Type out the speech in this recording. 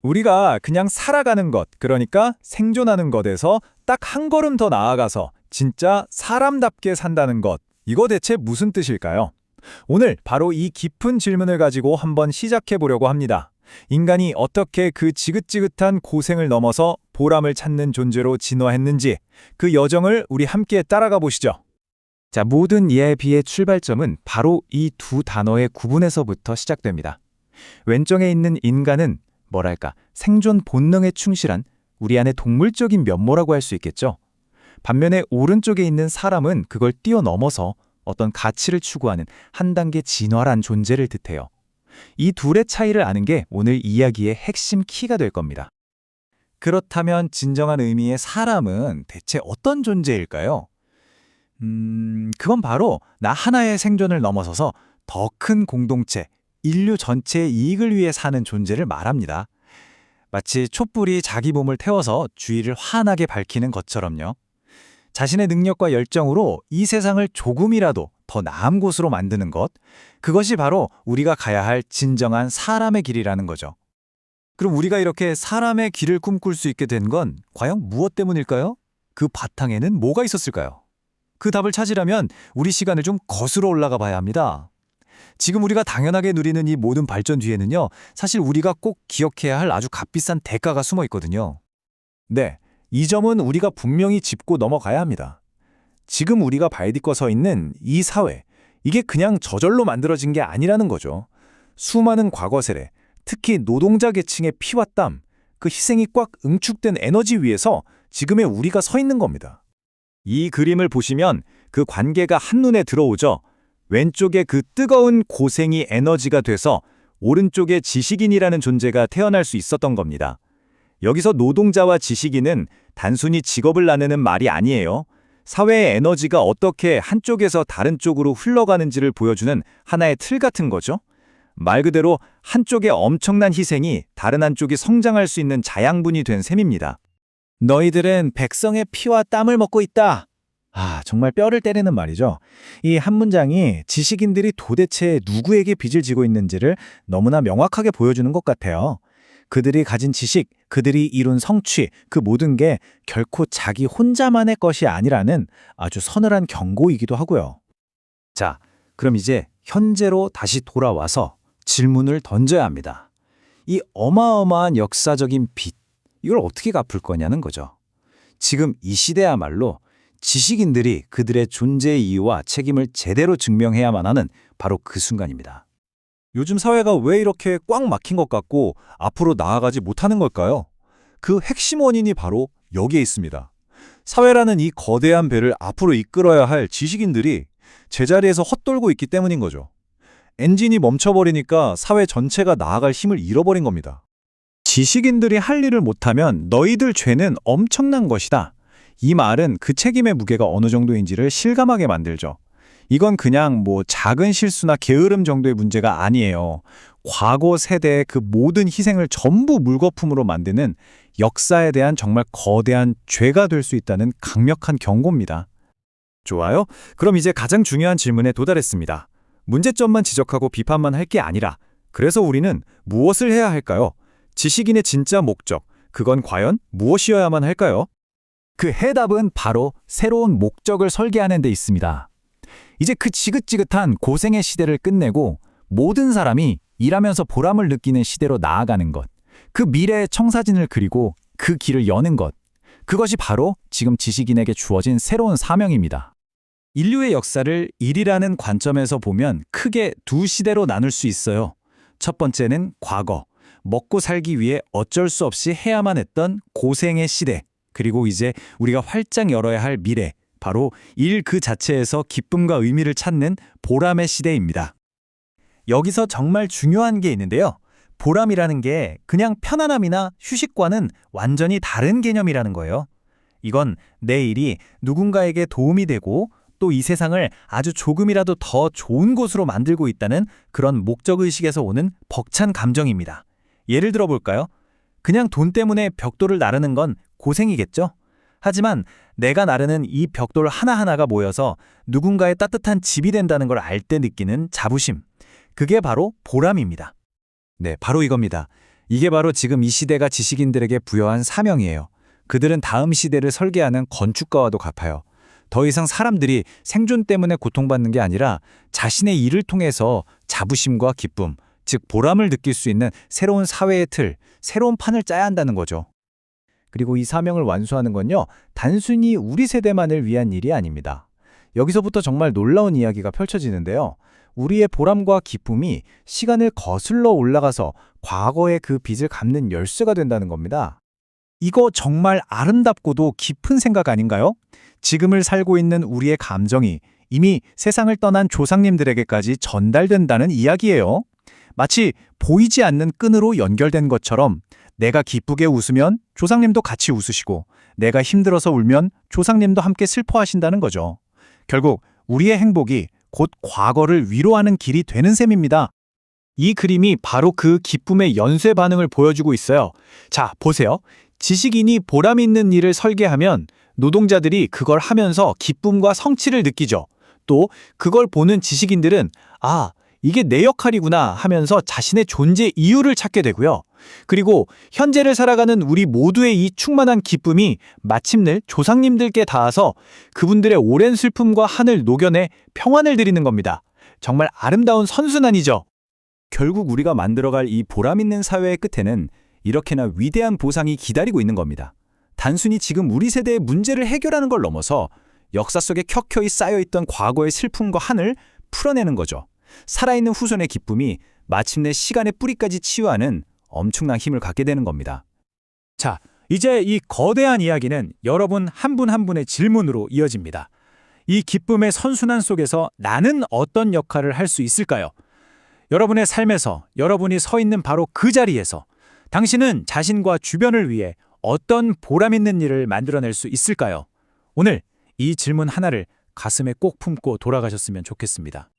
우리가 그냥 살아가는 것, 그러니까 생존하는 것에서 딱 한 걸음 더 나아가서 진짜 사람답게 산다는 것, 이거 대체 무슨 뜻일까요? 오늘 바로 이 깊은 질문을 가지고 한번 시작해 보려고 합니다. 인간이 어떻게 그 지긋지긋한 고생을 넘어서 보람을 찾는 존재로 진화했는지 그 여정을 우리 함께 따라가 보시죠. 자, 모든 이야기의 출발점은 바로 이 두 단어의 구분에서부터 시작됩니다. 왼쪽에 있는 인간은 뭐랄까, 생존 본능에 충실한 우리 안의 동물적인 면모라고 할 수 있겠죠. 반면에 오른쪽에 있는 사람은 그걸 뛰어넘어서 어떤 가치를 추구하는 한 단계 진화란 존재를 뜻해요. 이 둘의 차이를 아는 게 오늘 이야기의 핵심 키가 될 겁니다. 그렇다면 진정한 의미의 사람은 대체 어떤 존재일까요? 그건 바로 나 하나의 생존을 넘어서서 더 큰 공동체, 인류 전체의 이익을 위해 사는 존재를 말합니다. 마치 촛불이 자기 몸을 태워서 주위를 환하게 밝히는 것처럼요. 자신의 능력과 열정으로 이 세상을 조금이라도 더 나은 곳으로 만드는 것, 그것이 바로 우리가 가야 할 진정한 사람의 길이라는 거죠. 그럼 우리가 이렇게 사람의 길을 꿈꿀 수 있게 된 건 과연 무엇 때문일까요? 그 바탕에는 뭐가 있었을까요? 그 답을 찾으려면 우리 시간을 좀 거슬러 올라가 봐야 합니다. 지금 우리가 당연하게 누리는 이 모든 발전 뒤에는요, 사실 우리가 꼭 기억해야 할 아주 값비싼 대가가 숨어 있거든요. 네, 이 점은 우리가 분명히 짚고 넘어가야 합니다. 지금 우리가 발디꿔 서 있는 이 사회, 이게 그냥 저절로 만들어진 게 아니라는 거죠. 수많은 과거 세대, 특히 노동자 계층의 피와 땀, 그 희생이 꽉 응축된 에너지 위에서 지금의 우리가 서 있는 겁니다. 이 그림을 보시면 그 관계가 한눈에 들어오죠. 왼쪽에 그 뜨거운 고생이 에너지가 돼서 오른쪽에 지식인이라는 존재가 태어날 수 있었던 겁니다. 여기서 노동자와 지식인은 단순히 직업을 나누는 말이 아니에요. 사회의 에너지가 어떻게 한쪽에서 다른 쪽으로 흘러가는지를 보여주는 하나의 틀 같은 거죠. 말 그대로 한쪽의 엄청난 희생이 다른 한쪽이 성장할 수 있는 자양분이 된 셈입니다. 너희들은 백성의 피와 땀을 먹고 있다. 정말 뼈를 때리는 말이죠. 이 한 문장이 지식인들이 도대체 누구에게 빚을 지고 있는지를 너무나 명확하게 보여주는 것 같아요. 그들이 가진 지식, 그들이 이룬 성취, 그 모든 게 결코 자기 혼자만의 것이 아니라는 아주 서늘한 경고이기도 하고요. 자, 그럼 이제 현재로 다시 돌아와서 질문을 던져야 합니다. 이 어마어마한 역사적인 빚, 이걸 어떻게 갚을 거냐는 거죠. 지금 이 시대야말로 지식인들이 그들의 존재의 이유와 책임을 제대로 증명해야만 하는 바로 그 순간입니다. 요즘 사회가 왜 이렇게 꽉 막힌 것 같고 앞으로 나아가지 못하는 걸까요? 그 핵심 원인이 바로 여기에 있습니다. 사회라는 이 거대한 배를 앞으로 이끌어야 할 지식인들이 제자리에서 헛돌고 있기 때문인 거죠. 엔진이 멈춰버리니까 사회 전체가 나아갈 힘을 잃어버린 겁니다. 지식인들이 할 일을 못하면 너희들 죄는 엄청난 것이다. 이 말은 그 책임의 무게가 어느 정도인지를 실감하게 만들죠. 이건 그냥 작은 실수나 게으름 정도의 문제가 아니에요. 과거 세대의 그 모든 희생을 전부 물거품으로 만드는 역사에 대한 정말 거대한 죄가 될 수 있다는 강력한 경고입니다. 좋아요. 그럼 이제 가장 중요한 질문에 도달했습니다. 문제점만 지적하고 비판만 할 게 아니라 그래서 우리는 무엇을 해야 할까요? 지식인의 진짜 목적, 그건 과연 무엇이어야만 할까요? 그 해답은 바로 새로운 목적을 설계하는 데 있습니다. 이제 그 지긋지긋한 고생의 시대를 끝내고 모든 사람이 일하면서 보람을 느끼는 시대로 나아가는 것, 그 미래의 청사진을 그리고 그 길을 여는 것, 그것이 바로 지금 지식인에게 주어진 새로운 사명입니다. 인류의 역사를 일이라는 관점에서 보면 크게 두 시대로 나눌 수 있어요. 첫 번째는 과거, 먹고 살기 위해 어쩔 수 없이 해야만 했던 고생의 시대, 그리고 이제 우리가 활짝 열어야 할 미래, 바로 일 그 자체에서 기쁨과 의미를 찾는 보람의 시대입니다. 여기서 정말 중요한 게 있는데요. 보람이라는 게 그냥 편안함이나 휴식과는 완전히 다른 개념이라는 거예요. 이건 내 일이 누군가에게 도움이 되고 또 이 세상을 아주 조금이라도 더 좋은 곳으로 만들고 있다는 그런 목적의식에서 오는 벅찬 감정입니다. 예를 들어 볼까요? 그냥 돈 때문에 벽돌을 나르는 건 고생이겠죠? 하지만 내가 나르는 이 벽돌 하나하나가 모여서 누군가의 따뜻한 집이 된다는 걸 알 때 느끼는 자부심. 그게 바로 보람입니다. 네, 바로 이겁니다. 이게 바로 지금 이 시대가 지식인들에게 부여한 사명이에요. 그들은 다음 시대를 설계하는 건축가와도 같아요. 더 이상 사람들이 생존 때문에 고통받는 게 아니라 자신의 일을 통해서 자부심과 기쁨, 즉 보람을 느낄 수 있는 새로운 사회의 틀, 새로운 판을 짜야 한다는 거죠. 그리고 이 사명을 완수하는 건요, 단순히 우리 세대만을 위한 일이 아닙니다. 여기서부터 정말 놀라운 이야기가 펼쳐지는데요. 우리의 보람과 기쁨이 시간을 거슬러 올라가서 과거의 그 빚을 갚는 열쇠가 된다는 겁니다. 이거 정말 아름답고도 깊은 생각 아닌가요? 지금을 살고 있는 우리의 감정이 이미 세상을 떠난 조상님들에게까지 전달된다는 이야기예요. 마치 보이지 않는 끈으로 연결된 것처럼 내가 기쁘게 웃으면 조상님도 같이 웃으시고 내가 힘들어서 울면 조상님도 함께 슬퍼하신다는 거죠. 결국 우리의 행복이 곧 과거를 위로하는 길이 되는 셈입니다. 이 그림이 바로 그 기쁨의 연쇄 반응을 보여주고 있어요. 자, 보세요. 지식인이 보람 있는 일을 설계하면 노동자들이 그걸 하면서 기쁨과 성취를 느끼죠. 또 그걸 보는 지식인들은 아, 이게 내 역할이구나 하면서 자신의 존재 이유를 찾게 되고요. 그리고 현재를 살아가는 우리 모두의 이 충만한 기쁨이 마침내 조상님들께 닿아서 그분들의 오랜 슬픔과 한을 녹여내 평안을 드리는 겁니다. 정말 아름다운 선순환이죠. 결국 우리가 만들어갈 이 보람 있는 사회의 끝에는 이렇게나 위대한 보상이 기다리고 있는 겁니다. 단순히 지금 우리 세대의 문제를 해결하는 걸 넘어서 역사 속에 켜켜이 쌓여있던 과거의 슬픔과 한을 풀어내는 거죠. 살아있는 후손의 기쁨이 마침내 시간의 뿌리까지 치유하는 엄청난 힘을 갖게 되는 겁니다. 자, 이제 이 거대한 이야기는 여러분 한 분 한 분의 질문으로 이어집니다. 이 기쁨의 선순환 속에서 나는 어떤 역할을 할 수 있을까요? 여러분의 삶에서 여러분이 서 있는 바로 그 자리에서 당신은 자신과 주변을 위해 어떤 보람 있는 일을 만들어낼 수 있을까요? 오늘 이 질문 하나를 가슴에 꼭 품고 돌아가셨으면 좋겠습니다.